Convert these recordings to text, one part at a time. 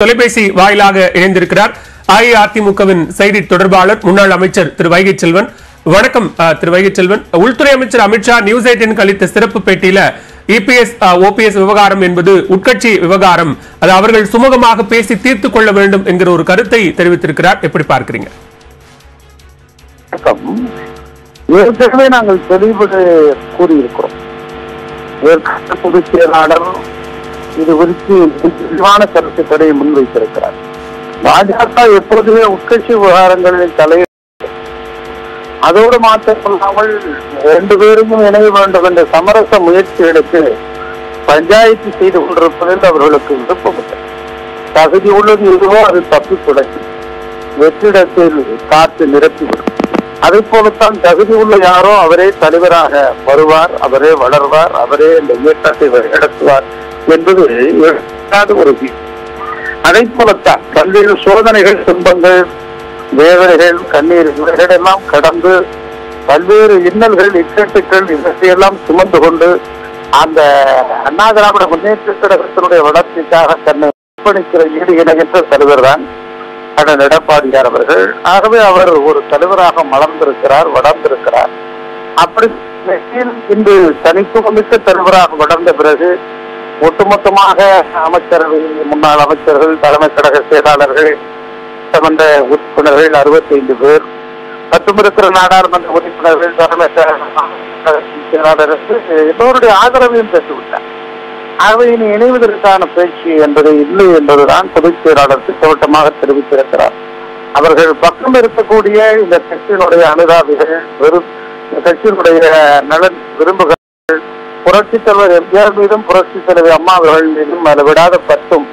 தொலைபேசி வாயிலாக இணைந்திருக்கிறார் அஇஅதிமுகவின் செய்தி தொடர்பாளர் முன்னாள் அமைச்சர் திரு வைகை செல்வன். வணக்கம் திரு வைகை செல்வன். உள்துறை அமைச்சர் அமித்ஷா நியூஸ் 18 அளித்த சிறப்பு பேட்டியில இபிஎஸ் ஓபிஎஸ் விவகாரம் என்பது உட்கட்சி விவகாரம், அது அவர்கள் சுமூகமாக பேசி தீர்த்துக் கொள்ள வேண்டும் என்கிற ஒரு கருத்தை தெரிவித்திருக்கிறார். எப்படி பார்க்கிறீங்க? ஏற்கனவே நாங்கள் தெளிவுபட கூறியிருக்கிறோம். பொதுச் செயலாளர் இது குறித்து விரிவான கருத்துக்களை முன்வைத்திருக்கிறார். பாஜக எப்போதுமே உட்கட்சி விவகாரங்களில் தலையிட, அதோடு மாற்றமில்லாமல் ரெண்டு பேரும் இணைய வேண்டும் என்ற சமரச முயற்சிகளுக்கு பஞ்சாயத்து செய்து கொண்டிருப்பதில் அவர்களுக்கு விருப்பமில்லை. தகுதி உள்ளது எதுவோ அது தப்பி தொடங்கி வெற்றிடத்தில் காத்து நிரப்பிவிடும். அதே போலத்தான் தகுதி உள்ள யாரோ அவரே தலைவராக வருவார், அவரே வளர்வார், அவரே இந்த இயக்கத்தை நடத்துவார் என்பது ஒரு அதை போலத்தான் பல்வேறு சோதனைகள், துன்பங்கள், வேதனைகள், கண்ணீர் இவைகளெல்லாம் கடந்து பல்வேறு இன்னல்கள், இக்கட்டுகள் இவற்றையெல்லாம் சுமந்து கொண்டு அந்த அண்ணா திராவிட முன்னேற்ற கழகத்தினுடைய வளர்ச்சிக்காக தன்னை அர்ப்பணிக்கிற ஈடு இணைகின்ற தலைவர் தான் அண்ணன் எடப்பாடியார் அவர்கள். ஆகவே அவர் ஒரு தலைவராக மலர்ந்திருக்கிறார், வளர்ந்திருக்கிறார். அப்படி இன்று தனித்துவமிக்க தலைவராக வளர்ந்த பிறகு ஒட்டுமொத்தமாக அமைச்சரவை, முன்னாள் அமைச்சர்கள், தலைமை கழக செயலாளர்கள், சம்பந்த உறுப்பினர்கள் 65 பேர் மற்றும் இருக்கிற நாடாளுமன்ற உறுப்பினர்கள், தலைமை செயலாளர்கள் எல்லோருடைய ஆதரவையும் பெற்றுவிட்டார். ஆகவே இனி இணைவதற்கான பேச்சு என்பது இல்லை என்பதுதான் பொதுச் செயலாளர் திட்டவட்டமாக தெரிவித்திருக்கிறார். அவர்கள் பக்கம் இருக்கக்கூடிய இந்த கட்சியினுடைய அனுதாபிகள், கட்சியினுடைய நலன் விரும்புகள், புரட்சித் தலைவர் எம்ஜிஆர் மீதும் புரட்சித் தலைவர் அம்மா அவர்கள் மீதும் அதை விடாத பற்றும்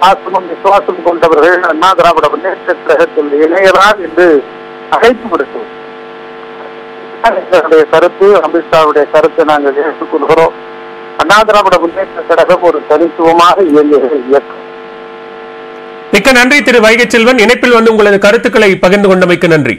பாசமும் விசுவாசம் கொண்டவர்கள் அண்ணா திராவிட முன்னேற்ற கழகத்தில் இணையலாம் என்று அழைப்பு விடுத்தோம். கருத்து, அமித்ஷாவுடைய கருத்தை நாங்கள் ஏற்றுக்கொள்கிறோம். அண்ணா திராவிட முன்னேற்ற கழகம் ஒரு தனித்துவமாக இயங்குகிற இயக்கம். மிக்க நன்றி திரு வைகை செல்வன். இணைப்பில் வந்து உங்களது கருத்துக்களை பகிர்ந்து கொண்டமைக்கு நன்றி.